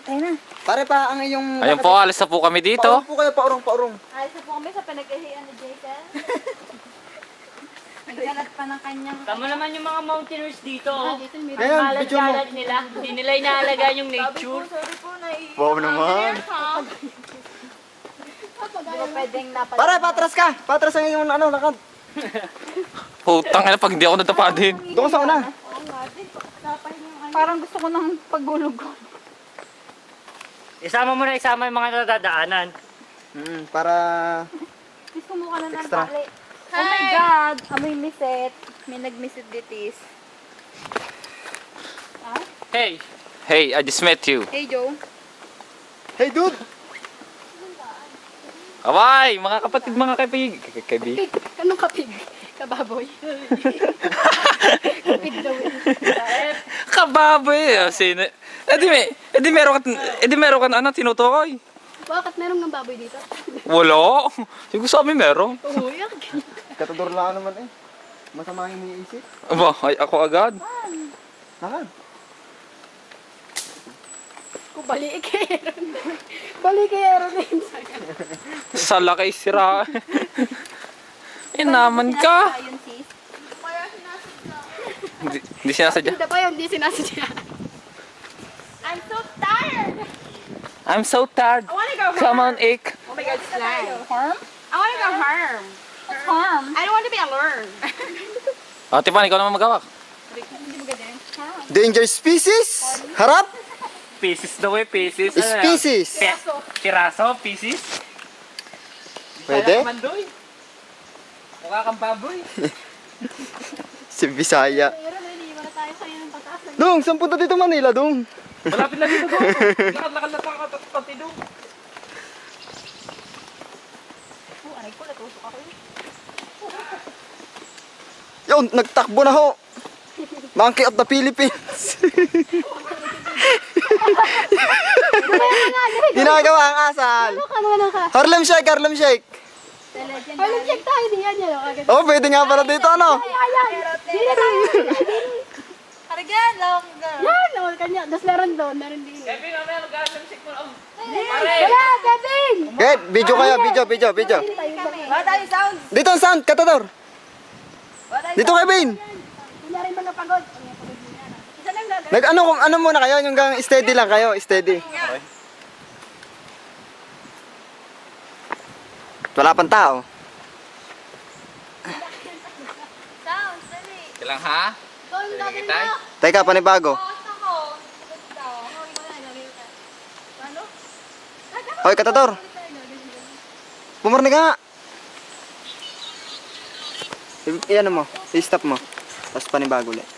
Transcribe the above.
Ayun na. Pare pa ang iyong... Ayun po, alis na po kami dito. Paurong po kayo, paurong. Alis na po kami sa pinag-ihian ni Jason. Nagkalat pa ng kanyang... Tama naman yung mga mountaineers dito. Jason, may Ngayon, video mo. Kalat nila. Hindi nila inaalagaan yung nature. sorry po, naiiyak. Wow naman. Di ba pwedeng napal... Pare, patras ka. Patras ang iyong lakad. Putang ina, pag hindi ako natapa din. Doon ka sa una. Oo nga, din. Parang gusto ko ng paggulog ko. Isama mo na isama yung mga nadadaanan. Para... Gusto mo ka na ng Extra. tali. Oh my God! Amoy miset. May nagmiset ditis. Hey! Hey, I just met you. Hey, Joe. Hey, dude! Away, mga kapatid, mga kaibig. Pig. Anong kapig? Kababoy. Kapig daw eh. Kababoy. Sino? Meron ka ano, tinutukoy. Bakit meron ng baboy dito? Wala. Siguro sa amin meron. Oo, yak. Katador lang naman eh. Masama yung iniisip. Aba, ay ako agad. Lakad. Balikero din. Sa laki sira. Naman ka. Ayun, sis. Hindi sinasadya. Hindi pa yun, hindi sinasadya. I'm so tired. I'm so tired. I wanna go home. Come on, Ik. Oh my God, slime. Harm? I wanna go home. What's harm? I don't want to be alone. Ate Pan, ikaw naman magawak. Hindi mo ganyan. Harm. Danger species! Harap! Pieces daw eh, pieces. Species! Piraso, pieces. Pwede? Mandoy. Mukha kang baboy. Si Bisaya. Pero naliwan na tayo sa'yo ng pataas. Dong, saan punta dito Manila, Dong? Malapit lang dito doon. Lakad na pati doon. Oh, aray ko, natusok ako yun. Yun, nagtakbo na ho. Monkey of the Philippines. Ginagawa ang asal. Ano ka? Harlem Shake, Harlem Shake. Harlem Shake tayo, di yan yan. Agad. Oh, pwede nga pala dito, ano? Ayan! Dili tayo! Harigan, longga. Yan! Oh, kanya. Tapos meron doon, meron din. Kevin, mamaya mag-asamsik mo. Wala, Kevin! Get, video kayo, video. Wala tayong sound. Dito ang sound, Katador. Wala tayong Dito, Kevin. Kunyari mga pagod. isa lang gagawin. Nag-ano, kung ano muna kayo, yung gang steady lang kayo, steady. Wala pang tao. Sound, dali. Kailang ha? Doon, dati Tay? na. Teka, panibago. Hoy, Katador. Pumarni ka nga. Iyan mo, i-stop mo. Tapos panibago ulit.